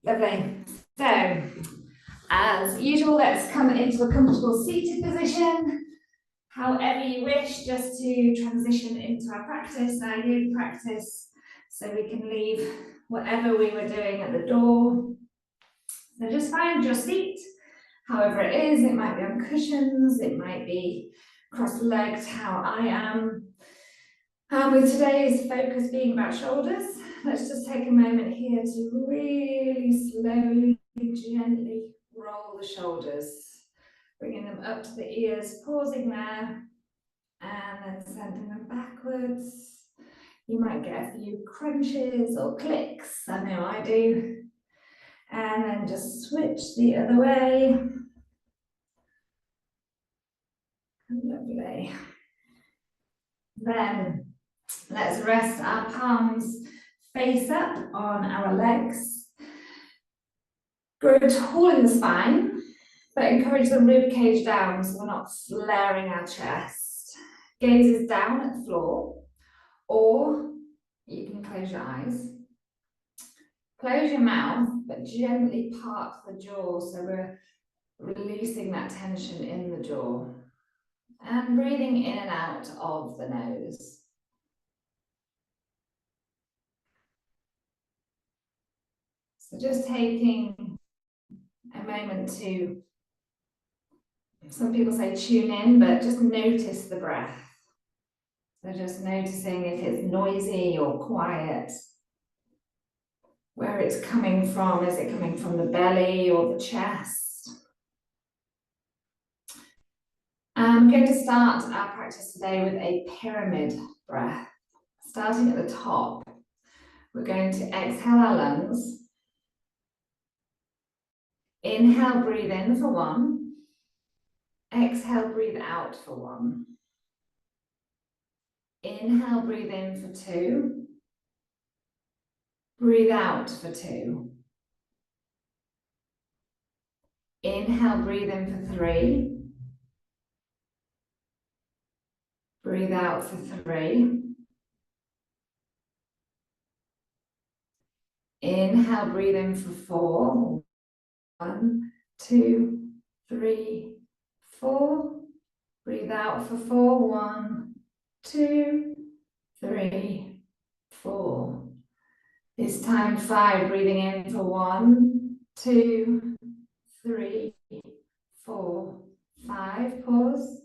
Lovely. So, as usual, let's come into a comfortable seated position. However you wish, just to transition into our practice, our yoga practice, so we can leave whatever we were doing at the door. So just find your seat, however it is. It might be on cushions, it might be cross-legged, how I am. With today's focus being about shoulders, let's just take a moment here to really slowly, gently roll the shoulders, bringing them up to the ears, pausing there, and then sending them backwards. You might get a few crunches or clicks, I know I do. And then just switch the other way. Lovely. Then let's rest our palms face up on our legs. Grow tall in the spine, but encourage the rib cage down so we're not flaring our chest. Gaze is down at the floor, or you can close your eyes. Close your mouth, but gently part the jaw so we're releasing that tension in the jaw. And breathing in and out of the nose. So just taking a moment to, some people say tune in, but just notice the breath. So just noticing if it's noisy or quiet, where it's coming from. Is it coming from the belly or the chest? I'm going to start our practice today with a pyramid breath. Starting at the top, we're going to exhale our lungs. Inhale, breathe in for 1. Exhale, breathe out for 1. Inhale, breathe in for 2. Breathe out for 2. Inhale, breathe in for 3. Breathe out for 3. Inhale, breathe in for 4. 1, 2, 3, 4. Breathe out for 4. 1, 2, 3, 4. This time 5. Breathing in for 1, 2, 3, 4, 5. Pause.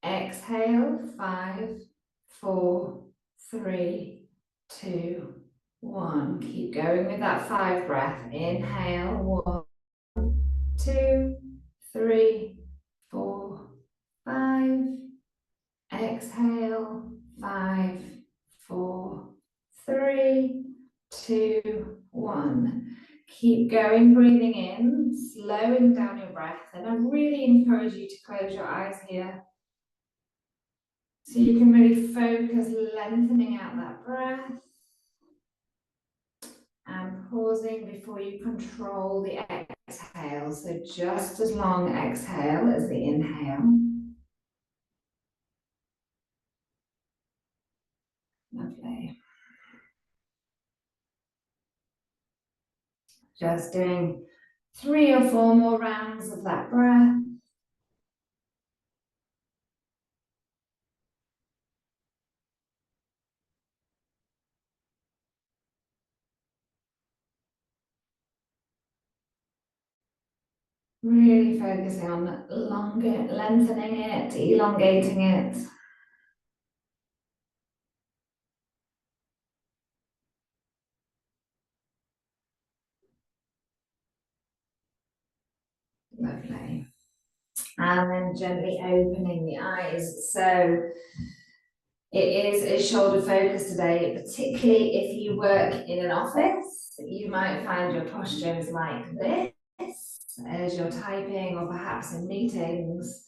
Exhale. 5, 4, 3, 2, 1. Keep going with that 5 breath. Inhale. 1, 2, 3, 4, 5. Exhale. 5, 4, 3, 2, 1. Keep going, breathing in, slowing down your breath. And I really encourage you to close your eyes here, so you can really focus, lengthening out that breath. And pausing before you control the exhale. So just as long exhale as the inhale. Lovely. Just doing 3 or 4 more rounds of that breath. Really focusing on lengthening it, elongating it. Lovely. And then gently opening the eyes. So it is a shoulder focus today, particularly if you work in an office. You might find your posture is like this as you're typing, or perhaps in meetings.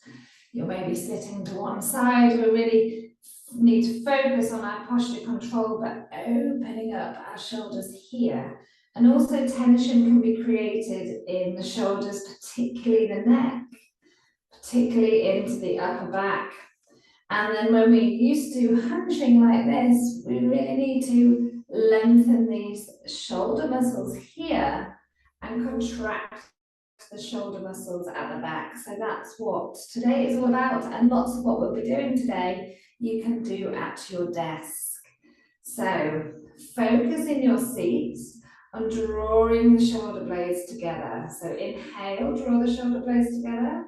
You're maybe sitting to one side. We really need to focus on our posture control, but opening up our shoulders here. And also tension can be created in the shoulders, particularly the neck, particularly into the upper back. And then when we're used to hunching like this, we really need to lengthen these shoulder muscles here and contract the shoulder muscles at the back. So that's what today is all about, and lots of what we'll be doing today you can do at your desk. So focus in your seats on drawing the shoulder blades together. So inhale, draw the shoulder blades together.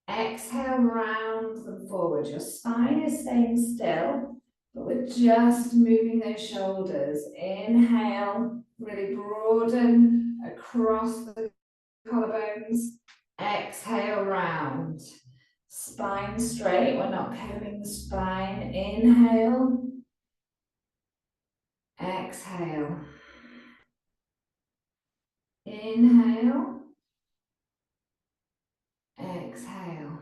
Exhale, round them forward. Your spine is staying still, but we're just moving those shoulders. Inhale, really broaden across the collarbones. Exhale, round. Spine straight, we're not curving the spine. Inhale. Exhale. Inhale. Exhale.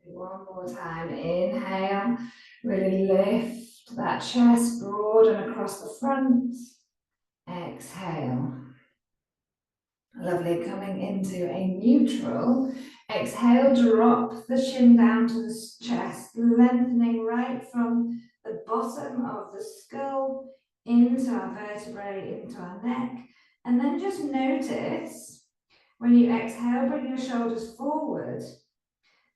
One more time. Inhale. Really lift that chest, broaden across the front. Exhale. Lovely, coming into a neutral. Exhale, drop the chin down to the chest, lengthening right from the bottom of the skull into our vertebrae, into our neck. And then just notice when you exhale, bring your shoulders forward,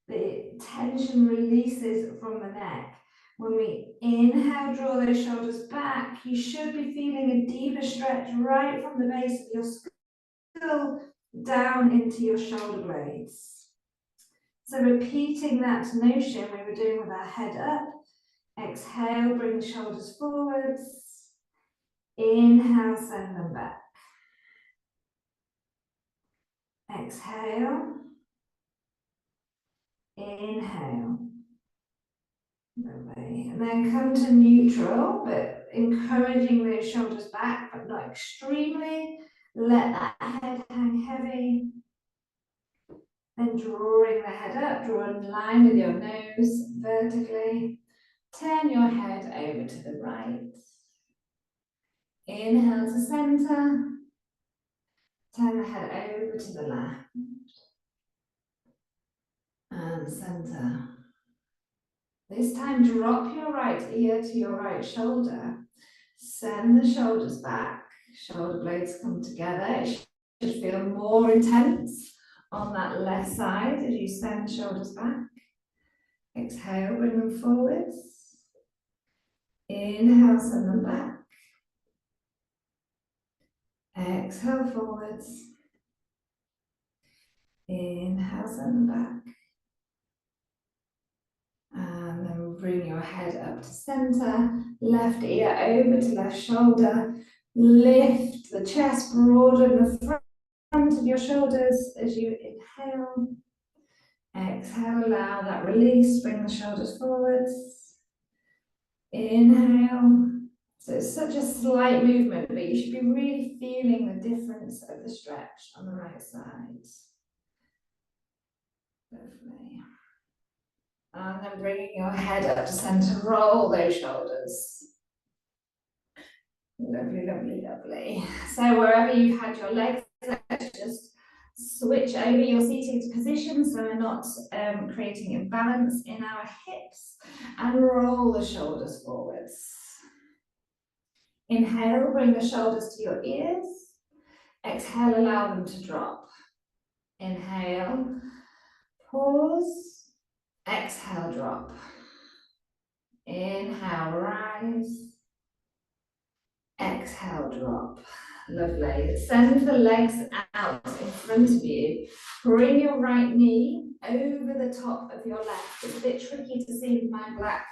the tension releases from the neck. When we inhale, draw those shoulders back, you should be feeling a deeper stretch right from the base of your skull down into your shoulder blades. So repeating that notion we were doing with our head up. Exhale, bring the shoulders forwards. Inhale, send them back. Exhale. Inhale. Lovely. And then come to neutral, but encouraging those shoulders back, but not extremely. Let that head hang heavy. Then drawing the head up, draw in line with your nose vertically. Turn your head over to the right. Inhale to center. Turn the head over to the left. And center. This time, drop your right ear to your right shoulder. Send the shoulders back. Shoulder blades come together. It should feel more intense on that left side as you send the shoulders back. Exhale, bring them forwards. Inhale, send them back. Exhale, forwards. Inhale, send them back. And then bring your head up to center. Left ear over to left shoulder. Lift the chest, broaden the front of your shoulders as you inhale. Exhale, allow that release, bring the shoulders forwards. Inhale. So it's such a slight movement, but you should be really feeling the difference of the stretch on the right side. Lovely. And then bringing your head up to center, roll those shoulders. Lovely, lovely, lovely. So wherever you've had your legs, let's just switch over your seated position so we're not creating imbalance in our hips, and roll the shoulders forwards. Inhale, bring the shoulders to your ears. Exhale, allow them to drop. Inhale, pause. Exhale, drop. Inhale, rise. Exhale, drop. Lovely. Send the legs out in front of you. Bring your right knee over the top of your left. It's a bit tricky to see with my black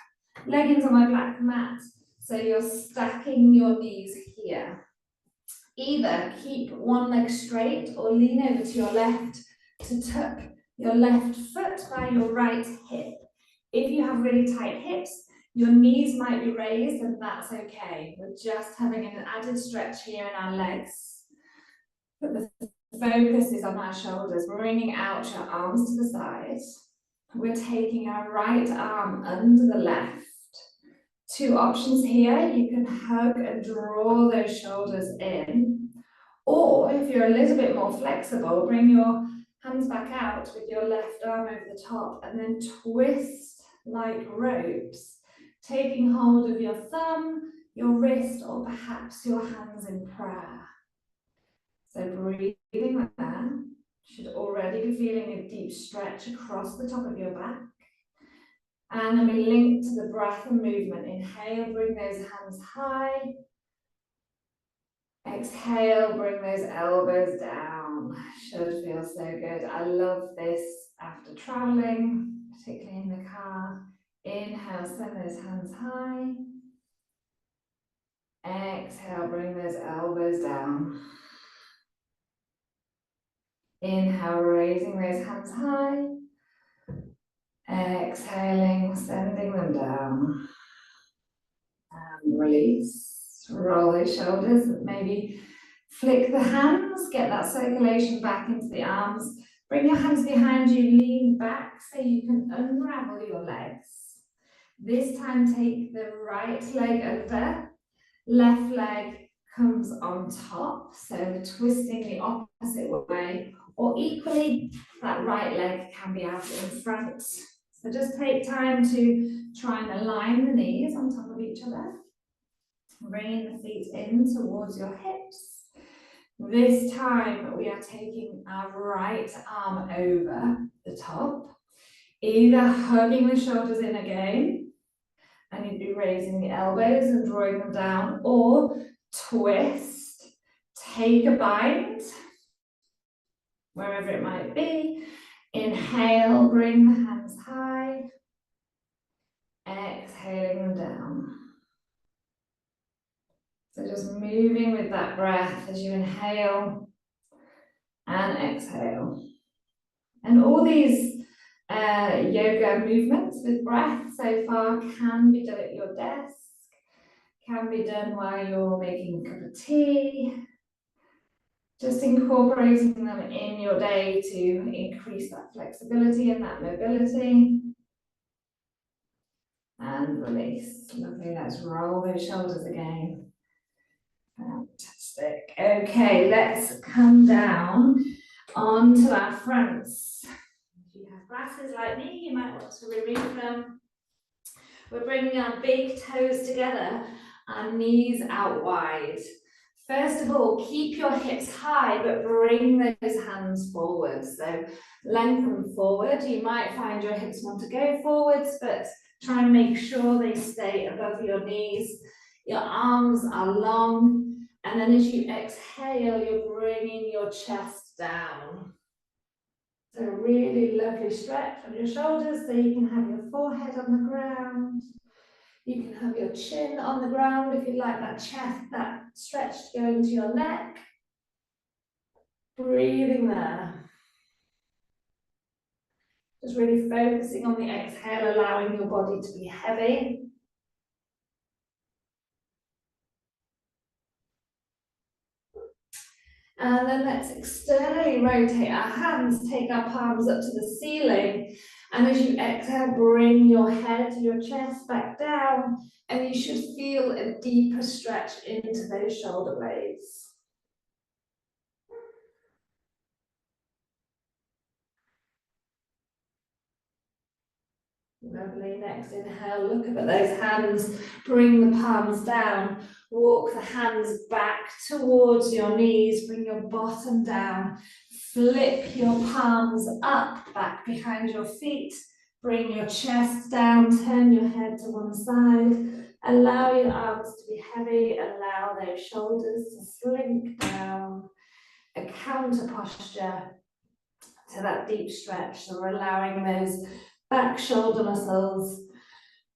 leggings on my black mat. So you're stacking your knees here. Either keep one leg straight or lean over to your left to tuck your left foot by your right hip. If you have really tight hips, your knees might be raised, and that's okay. We're just having an added stretch here in our legs. But the focus is on our shoulders, bringing out your arms to the side. We're taking our right arm under the left. Two options here. You can hug and draw those shoulders in. Or if you're a little bit more flexible, bring your hands back out with your left arm over the top and then twist like ropes, taking hold of your thumb, your wrist, or perhaps your hands in prayer. So breathing there, should already be feeling a deep stretch across the top of your back. And then we link to the breath and movement. Inhale, bring those hands high. Exhale, bring those elbows down. Should feel so good. I love this after traveling, particularly in the car. Inhale, send those hands high. Exhale, bring those elbows down. Inhale, raising those hands high. Exhaling, sending them down. And release. Roll those shoulders. Maybe flick the hands. Get that circulation back into the arms. Bring your hands behind you. Lean back so you can unravel your legs. This time, take the right leg under. Left leg comes on top. So twisting the opposite way. Or equally, that right leg can be out in front. So just take time to try and align the knees on top of each other. Bringing the feet in towards your hips. This time we are taking our right arm over the top, either hugging the shoulders in again, and you'd be raising the elbows and drawing them down, or twist, take a bind, wherever it might be. Inhale, bring the hands high. Exhaling them down. So just moving with that breath as you inhale and exhale. And all these yoga movements with breath so far can be done at your desk, can be done while you're making a cup of tea, just incorporating them in your day to increase that flexibility and that mobility. And release. Lovely, let's roll those shoulders again. Fantastic. Okay, let's come down onto our fronts. If you have glasses like me, you might want to remove them. We're bringing our big toes together, our knees out wide. First of all, keep your hips high, but bring those hands forward. So lengthen forward. You might find your hips want to go forwards, but try and make sure they stay above your knees. Your arms are long, and then as you exhale, you're bringing your chest down. So a really lovely stretch on your shoulders so you can have your forehead on the ground. You can have your chin on the ground if you like that chest, that stretch going to your neck. Breathing there. Just really focusing on the exhale, allowing your body to be heavy. And then let's externally rotate our hands, take our palms up to the ceiling. And as you exhale, bring your head, your chest back down, and you should feel a deeper stretch into those shoulder blades. Lovely. Next inhale, look up at those hands, bring the palms down, walk the hands back towards your knees, bring your bottom down, flip your palms up, back behind your feet, bring your chest down, turn your head to one side, allow your arms to be heavy, allow those shoulders to slink down, a counter posture to that deep stretch. So we're allowing those back shoulder muscles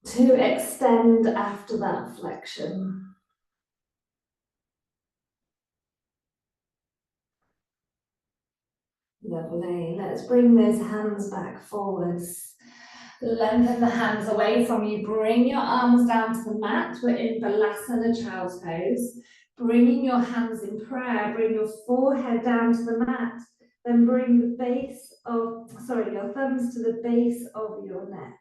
to extend after that flexion. Lovely. Let's bring those hands back forwards. Lengthen the hands away from you. Bring your arms down to the mat. We're in Balasana, child's pose. Bringing your hands in prayer. Bring your forehead down to the mat. Then bring the base of, your thumbs to the base of your neck.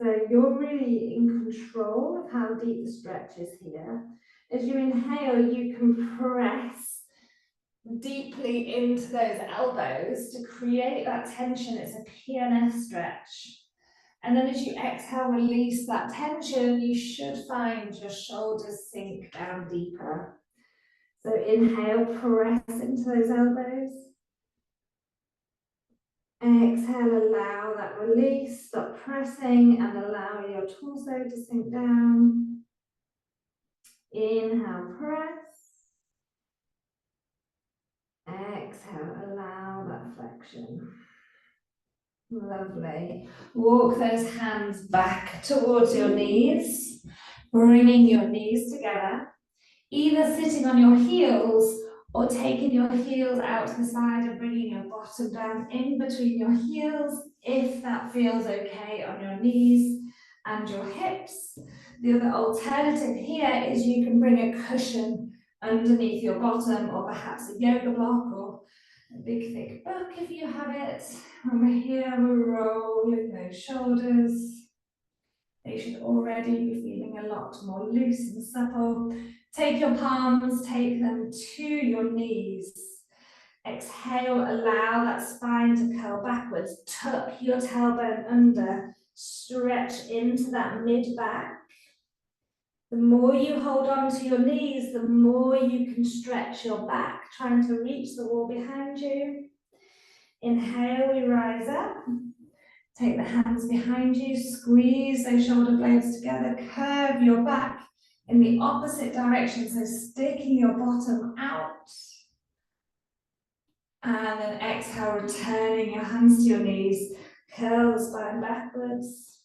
So you're really in control of how deep the stretch is here. As you inhale, you can press deeply into those elbows to create that tension. It's a PNS stretch. And then as you exhale, release that tension, you should find your shoulders sink down deeper. So inhale, press into those elbows. Exhale, allow that release, stop pressing and allow your torso to sink down. Inhale, press. Exhale, allow that flexion. Lovely. Walk those hands back towards your knees, bringing your knees together, either sitting on your heels or taking your heels out to the side and bringing your bottom down in between your heels, if that feels okay on your knees and your hips. The other alternative here is you can bring a cushion underneath your bottom, or perhaps a yoga block or a big thick book if you have it. And we're here, we're rolling those shoulders. They should already be feeling a lot more loose and supple. Take your palms, take them to your knees. Exhale, allow that spine to curl backwards. Tuck your tailbone under. Stretch into that mid-back. The more you hold on to your knees, the more you can stretch your back, trying to reach the wall behind you. Inhale, we rise up. Take the hands behind you, squeeze those shoulder blades together, curve your back in the opposite direction, so sticking your bottom out. And then exhale, returning your hands to your knees, curl the spine backwards.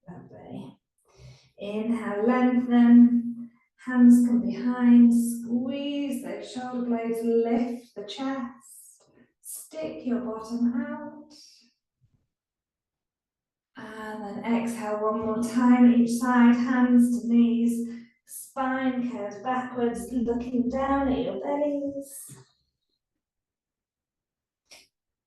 Lovely. Inhale, lengthen, hands come behind, squeeze those shoulder blades, lift the chest, stick your bottom out. And then exhale one more time, each side, hands to knees, spine curves backwards, looking down at your bellies.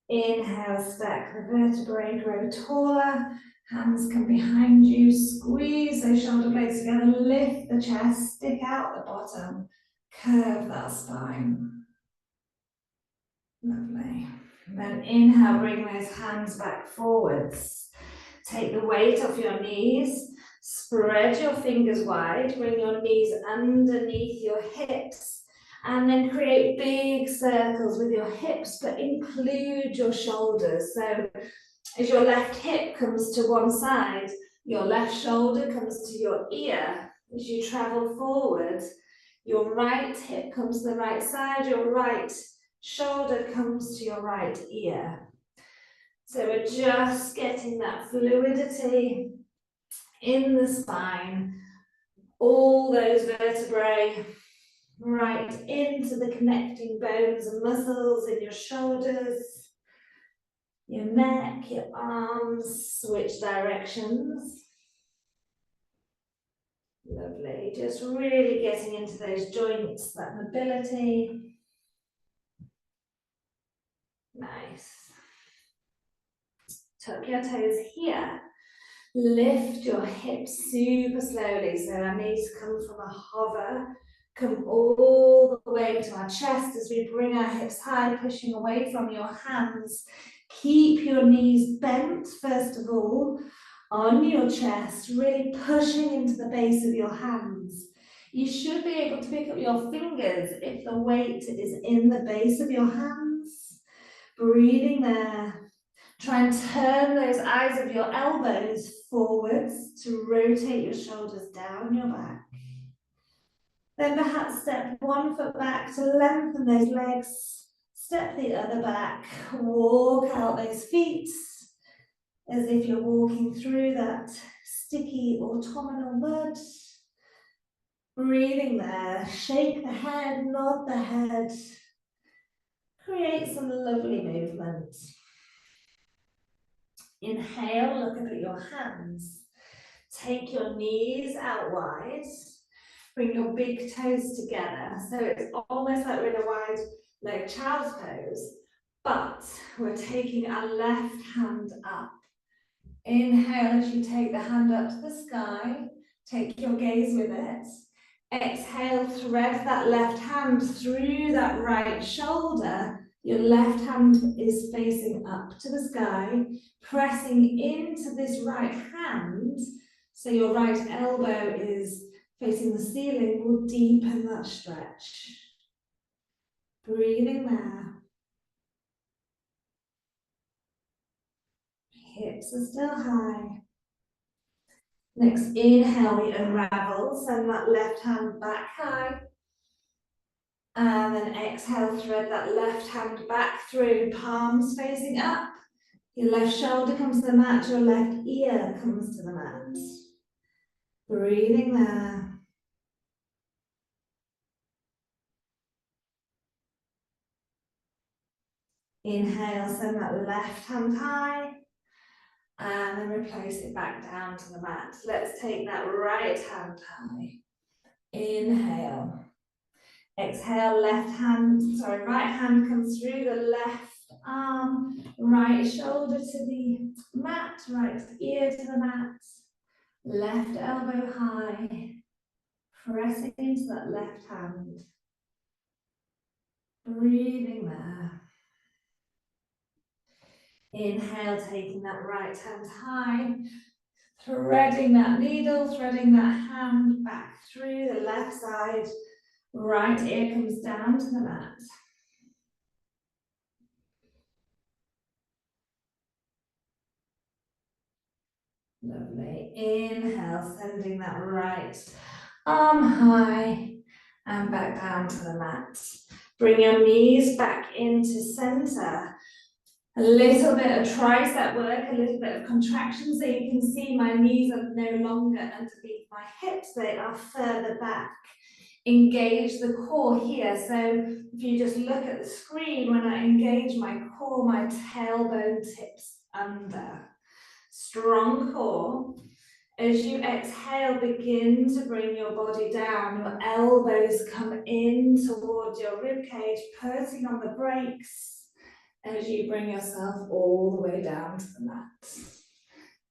Inhale, stack the vertebrae, grow taller, hands come behind you, squeeze those shoulder blades together, lift the chest, stick out the bottom, curve that spine. Lovely. And then inhale, bring those hands back forwards. Take the weight off your knees, spread your fingers wide, bring your knees underneath your hips, and then create big circles with your hips, but include your shoulders. So as your left hip comes to one side, your left shoulder comes to your ear. As you travel forward, your right hip comes to the right side, your right shoulder comes to your right ear. So we're just getting that fluidity in the spine, all those vertebrae right into the connecting bones and muscles in your shoulders, your neck, your arms, switch directions. Lovely, just really getting into those joints, that mobility. Nice. Tuck your toes here. Lift your hips super slowly, so our knees come from a hover, come all the way to our chest as we bring our hips high, pushing away from your hands. Keep your knees bent, first of all, on your chest, really pushing into the base of your hands. You should be able to pick up your fingers if the weight is in the base of your hands. Breathing there. Try and turn those eyes of your elbows forwards to rotate your shoulders down your back. Then perhaps step one foot back to lengthen those legs. Step the other back. Walk out those feet as if you're walking through that sticky autumnal mud. Breathing there. Shake the head, nod the head. Create some lovely movement. Inhale, look up at your hands. Take your knees out wide. Bring your big toes together. So it's almost like we're in a wide leg child's pose, but we're taking our left hand up. Inhale as you take the hand up to the sky. Take your gaze with it. Exhale, thread that left hand through that right shoulder. Your left hand is facing up to the sky, pressing into this right hand. So your right elbow is facing the ceiling will deepen that stretch. Breathing there. Hips are still high. Next inhale, we unravel, send that left hand back high. And then exhale, thread that left hand back through, palms facing up. Your left shoulder comes to the mat, your left ear comes to the mat. Breathing there. Inhale, send that left hand high. And then replace it back down to the mat. Let's take that right hand high. Inhale. Exhale, right hand comes through the left arm, right shoulder to the mat, right ear to the mat, left elbow high, pressing into that left hand. Breathing there. Inhale, taking that right hand high, threading that needle, threading that hand back through the left side. Right ear comes down to the mat. Lovely. Inhale, sending that right arm high and back down to the mat. Bring your knees back into center. A little bit of tricep work, a little bit of contraction, so you can see my knees are no longer underneath my hips, they are further back. Engage the core here. So if you just look at the screen, when I engage my core, my tailbone tips under. Strong core. As you exhale, begin to bring your body down. Your elbows come in towards your ribcage, putting on the brakes as you bring yourself all the way down to the mat.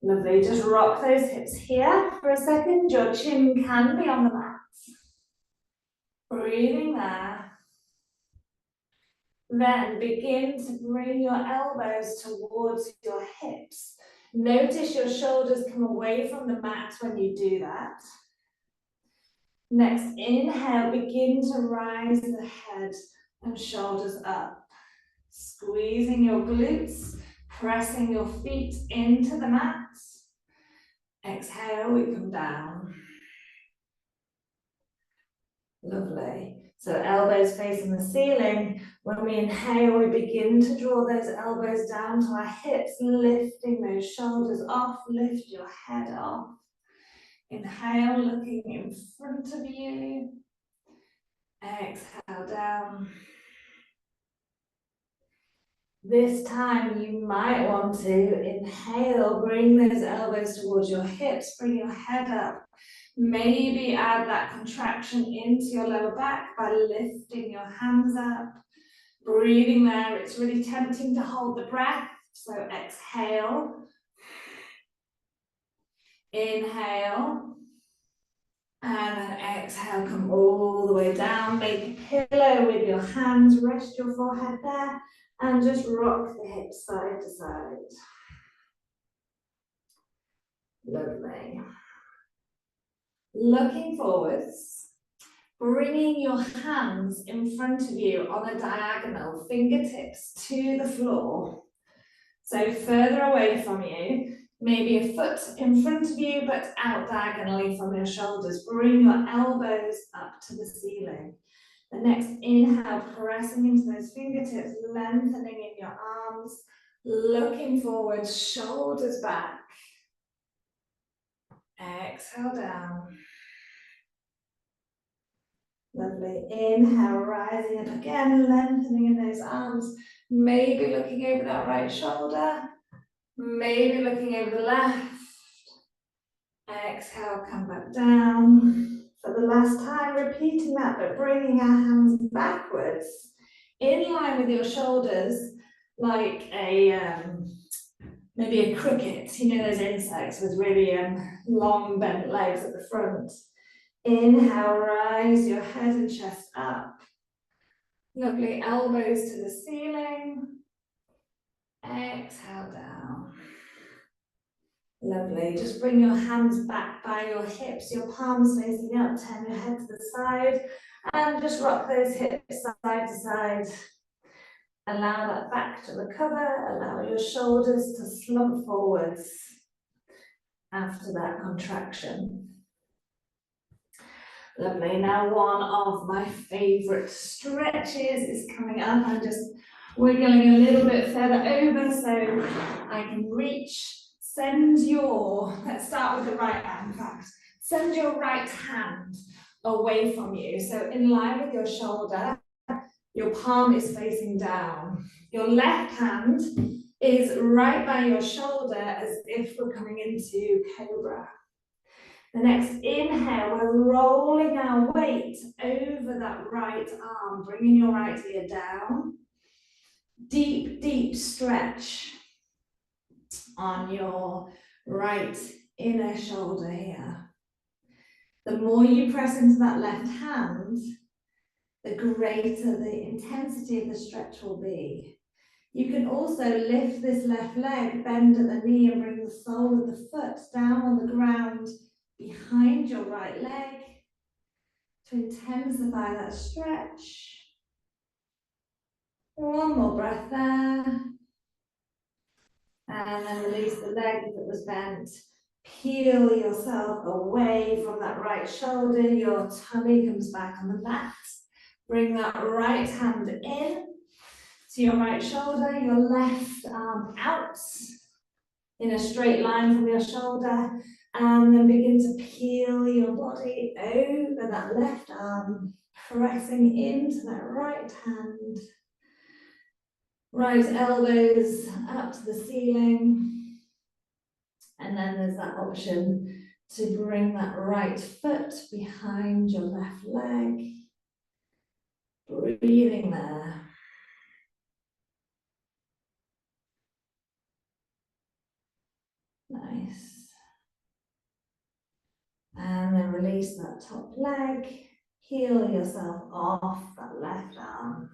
Lovely. Just rock those hips here for a second. Your chin can be on the mat. Breathing there. Then begin to bring your elbows towards your hips. Notice your shoulders come away from the mat when you do that. Next, inhale, begin to rise the head and shoulders up. Squeezing your glutes, pressing your feet into the mat. Exhale, we come down. Lovely. So elbows facing the ceiling. When we inhale, we begin to draw those elbows down to our hips, lifting those shoulders off, lift your head off. Inhale, looking in front of you. Exhale down. This time you might want to inhale, bring those elbows towards your hips, bring your head up. Maybe add that contraction into your lower back by lifting your hands up. Breathing there, it's really tempting to hold the breath. So exhale. Inhale. And then exhale, come all the way down. Make a pillow with your hands, rest your forehead there. And just rock the hips side to side. Lovely. Looking forwards, bringing your hands in front of you on a diagonal, fingertips to the floor. So further away from you, maybe a foot in front of you, but out diagonally from your shoulders. Bring your elbows up to the ceiling. The next inhale, pressing into those fingertips, lengthening in your arms, looking forward, shoulders back. Exhale down. Lovely. Inhale, rising up again, lengthening in those arms. Maybe looking over that right shoulder. Maybe looking over the left. Exhale, come back down. For the last time, repeating that, but bringing our hands backwards, in line with your shoulders, like maybe a cricket, you know those insects with really long bent legs at the front. Inhale, rise your head and chest up. Lovely, elbows to the ceiling. Exhale down. Lovely. Just bring your hands back by your hips, your palms facing up, turn your head to the side, and just rock those hips side to side. Allow that back to recover, allow your shoulders to slump forwards after that contraction. Lovely. Now one of my favourite stretches is coming up. I'm just wiggling a little bit further over so I can reach. Let's start with the right hand, in fact. Send your right hand away from you. So in line with your shoulder, your palm is facing down. Your left hand is right by your shoulder as if we're coming into cobra. The next inhale, we're rolling our weight over that right arm, bringing your right ear down. Deep, deep stretch on your right inner shoulder here. The more you press into that left hand, the greater the intensity of the stretch will be. You can also lift this left leg, bend at the knee and bring the sole of the foot down on the ground behind your right leg to intensify that stretch. One more breath there. And then release the leg that was bent. Peel yourself away from that right shoulder. Your tummy comes back on the mat. Bring that right hand in to your right shoulder, your left arm out in a straight line from your shoulder, and then begin to peel your body over that left arm, pressing into that right hand. Right elbows up to the ceiling. And then there's that option to bring that right foot behind your left leg. Breathing there. Nice. And then release that top leg. Peel yourself off that left arm.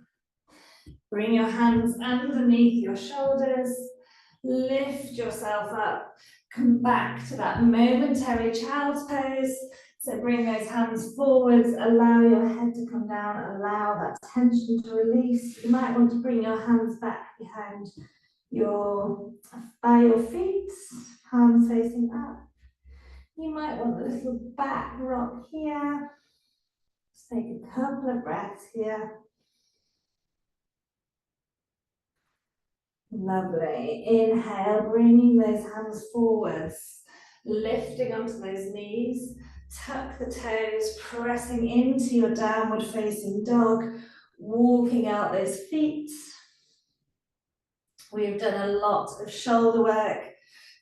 Bring your hands underneath your shoulders. Lift yourself up. Come back to that momentary child's pose. So bring those hands forwards. Allow your head to come down. Allow that tension to release. You might want to bring your hands back behind by your feet. Palms facing up. You might want a little back rock here. Just take a couple of breaths here. Lovely. Inhale, bringing those hands forwards, lifting onto those knees. Tuck the toes, pressing into your downward facing dog, walking out those feet. We've done a lot of shoulder work.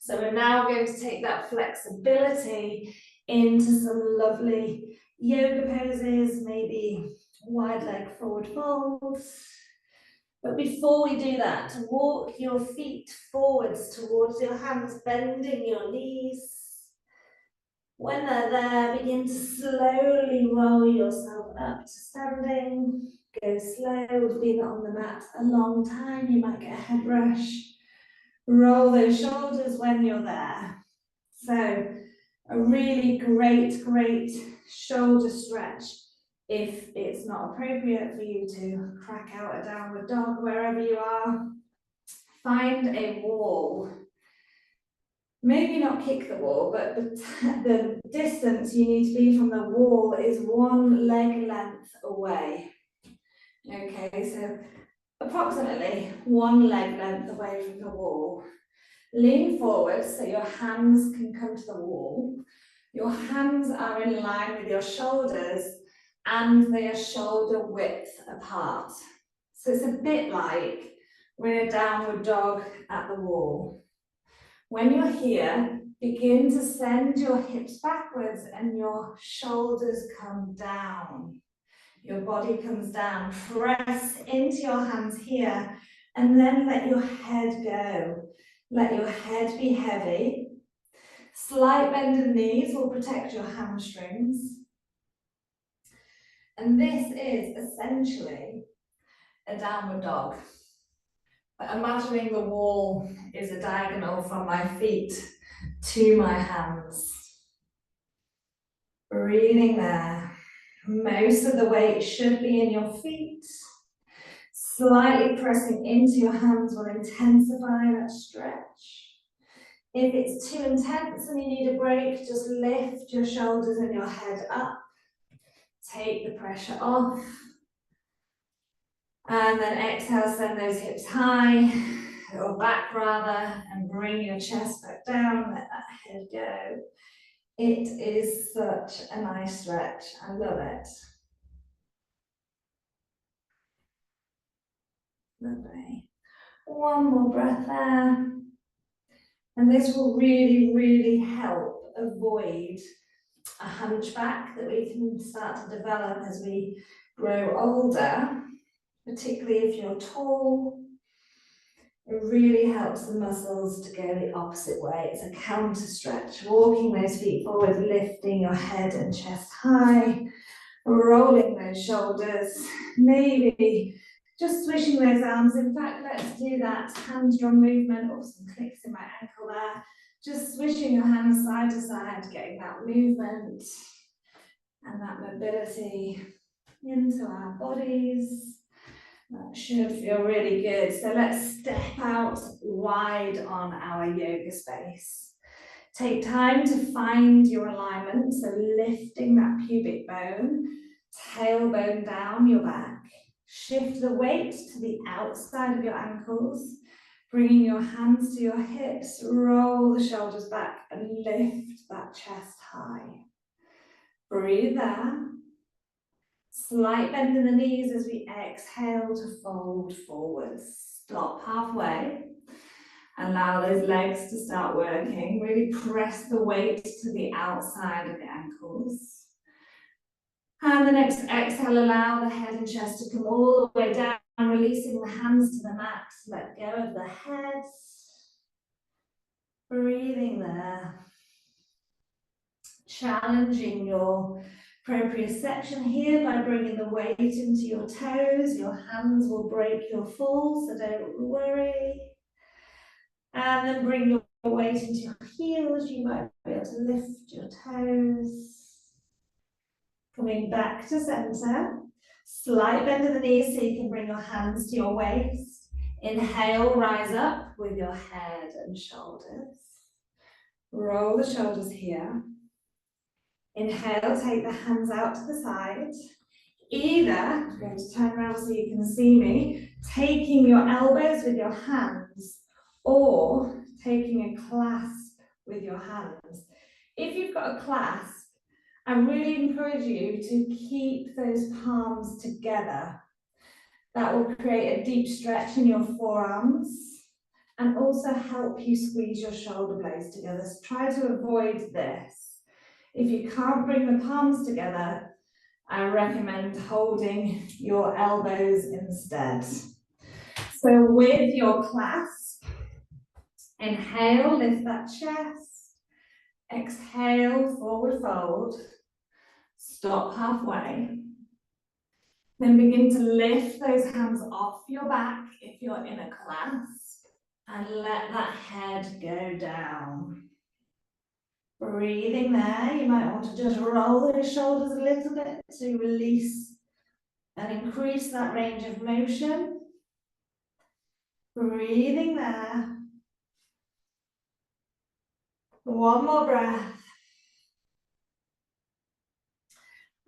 So we're now going to take that flexibility into some lovely yoga poses, maybe wide leg forward folds. But before we do that, walk your feet forwards towards your hands, bending your knees. When they're there, begin to slowly roll yourself up to standing. Go slow. We've been on the mat a long time. You might get a head rush. Roll those shoulders when you're there. So a really great, great shoulder stretch if it's not appropriate for you to crack out a downward dog wherever you are. Find a wall. Maybe not kick the wall, but the distance you need to be from the wall is one leg length away. Okay, so approximately one leg length away from the wall. Lean forward so your hands can come to the wall. Your hands are in line with your shoulders and they are shoulder width apart. So it's a bit like we're in a downward dog at the wall. When you're here, begin to send your hips backwards and your shoulders come down. Your body comes down. Press into your hands here and then let your head go. Let your head be heavy. Slight bend in the knees will protect your hamstrings. And this is essentially a downward dog. But imagining the wall is a diagonal from my feet. to my hands. Breathing there. Most of the weight should be in your feet. Slightly pressing into your hands will intensify that stretch. If it's too intense and you need a break, just lift your shoulders and your head up. Take the pressure off. And then exhale, send those hips high, or back rather, and bring your chest back down, let that head go. It is such a nice stretch, I love it. Lovely. One more breath there. And this will really, really help avoid a hunchback that we can start to develop as we grow older, particularly if you're tall. It really helps the muscles to go the opposite way. It's a counter stretch, walking those feet forward, lifting your head and chest high, rolling those shoulders, maybe just swishing those arms. In fact, let's do that hand drum movement. Oh, some clicks in my ankle there. Just swishing your hands side to side, getting that movement and that mobility into our bodies. That should feel really good. So let's step out wide on our yoga space. Take time to find your alignment. So lifting that pubic bone, tailbone down your back. Shift the weight to the outside of your ankles, bringing your hands to your hips, roll the shoulders back and lift that chest high. Breathe there. Slight bend in the knees as we exhale to fold forwards. Stop halfway. Allow those legs to start working. Really press the weight to the outside of the ankles. And the next exhale, allow the head and chest to come all the way down, releasing the hands to the mat. Let go of the head. Breathing there. Challenging your proprioception here by bringing the weight into your toes. Your hands will break your fall, so don't worry. And then bring your weight into your heels. You might be able to lift your toes. Coming back to center. Slight bend of the knees so you can bring your hands to your waist. Inhale, rise up with your head and shoulders. Roll the shoulders here. Inhale, take the hands out to the side. Either, I'm going to turn around so you can see me, taking your elbows with your hands or taking a clasp with your hands. If you've got a clasp, I really encourage you to keep those palms together. That will create a deep stretch in your forearms and also help you squeeze your shoulder blades together. So try to avoid this. If you can't bring the palms together, I recommend holding your elbows instead. So with your clasp, inhale, lift that chest. Exhale, forward fold. Stop halfway. Then begin to lift those hands off your back if you're in a clasp. And let that head go down. Breathing there, you might want to just roll those shoulders a little bit to release and increase that range of motion. Breathing there. One more breath.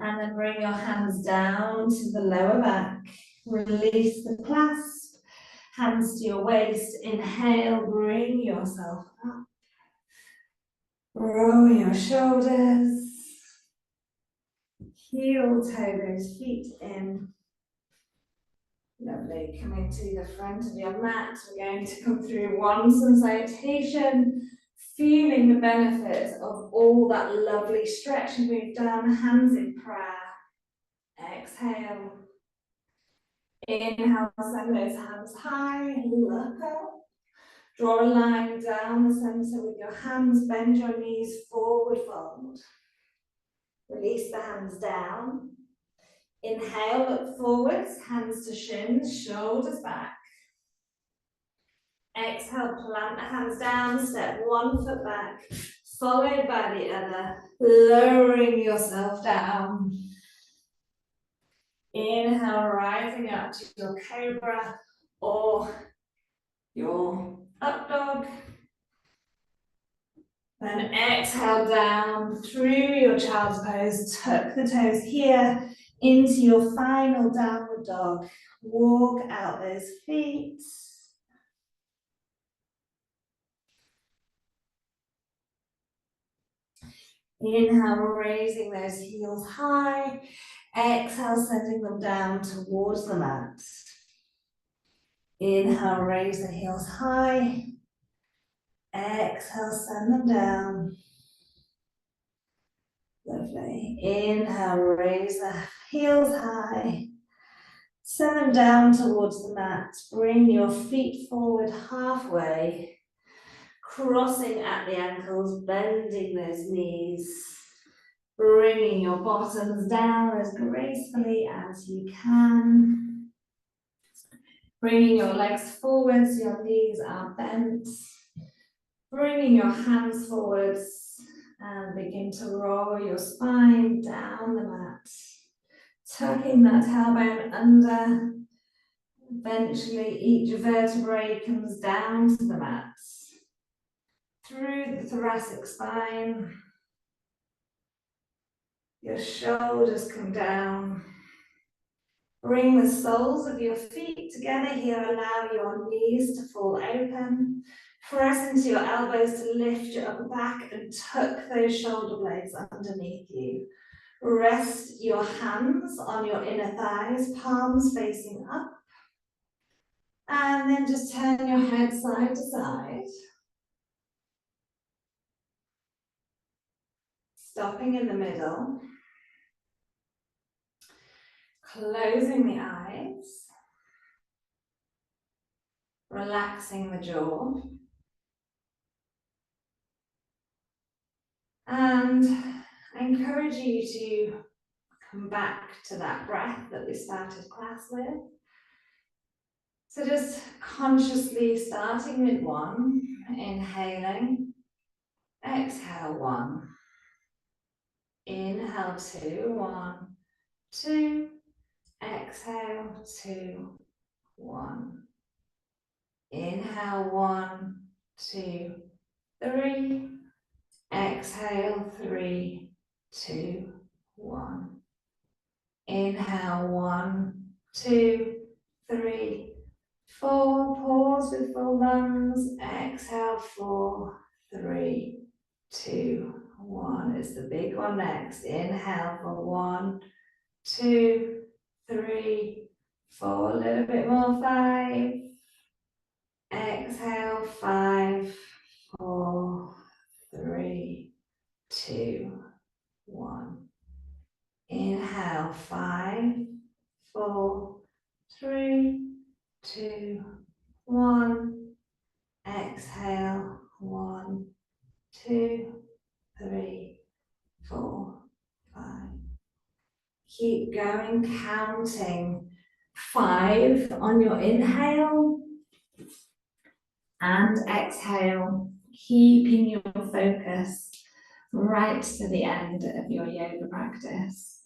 And then bring your hands down to the lower back. Release the clasp. Hands to your waist. Inhale, bring yourself up. Roll your shoulders. Heel toe those feet in. Lovely. Coming to the front of your mat. We're going to come through one sun salutation, feeling the benefits of all that lovely stretch and move down, hands in prayer. Exhale. Inhale, send those hands high, look up. Draw a line down the center with your hands, bend your knees, forward fold. Release the hands down. Inhale, look forwards, hands to shins, shoulders back. Exhale, plant the hands down, step one foot back, followed by the other, lowering yourself down. Inhale, rising up to your cobra or your up dog. Then exhale down through your child's pose, tuck the toes here into your final downward dog. Walk out those feet. Inhale, raising those heels high. Exhale, sending them down towards the mat. Inhale, raise the heels high. Exhale, send them down. Lovely. Inhale, raise the heels high. Send them down towards the mat. Bring your feet forward halfway. Crossing at the ankles, bending those knees. Bringing your bottoms down as gracefully as you can. Bringing your legs forward so your knees are bent. Bringing your hands forwards and begin to roll your spine down the mat. Tucking that tailbone under. Eventually each vertebrae comes down to the mat. Through the thoracic spine. Your shoulders come down. Bring the soles of your feet together here. Allow your knees to fall open. Press into your elbows to lift your upper back and tuck those shoulder blades underneath you. Rest your hands on your inner thighs, palms facing up. And then just turn your head side to side. Stopping in the middle. Closing the eyes. Relaxing the jaw. And I encourage you to come back to that breath that we started class with. So just consciously starting with one, inhaling, exhale one, inhale two, one, two, exhale two, one, inhale one, two, three, exhale three, two, one. Inhale, one, two, three, four. Pause with full lungs. Exhale, four, three, two, one. It's the big one next. Inhale for one, two, three, four. A little bit more. Five. Exhale, five, four, three, two, one. Inhale, five, four, three, two, one. Exhale, one, two, three, four, five. Keep going, counting 5 on your inhale and exhale, keeping your focus right to the end of your yoga practice.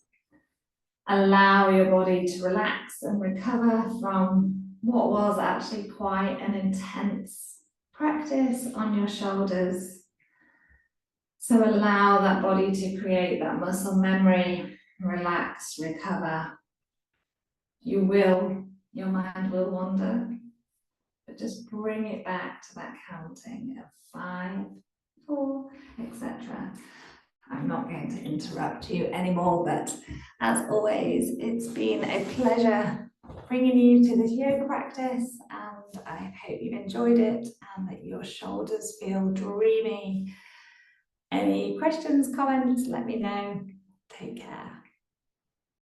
Allow your body to relax and recover from what was actually quite an intense practice on your shoulders. So allow that body to create that muscle memory, relax, recover. Your mind will wander, but just bring it back to that counting of 5, 4, etc. I'm not going to interrupt you anymore, but as always, it's been a pleasure bringing you to this yoga practice, and I hope you've enjoyed it and that your shoulders feel dreamy. Any questions, comments, let me know. Take care.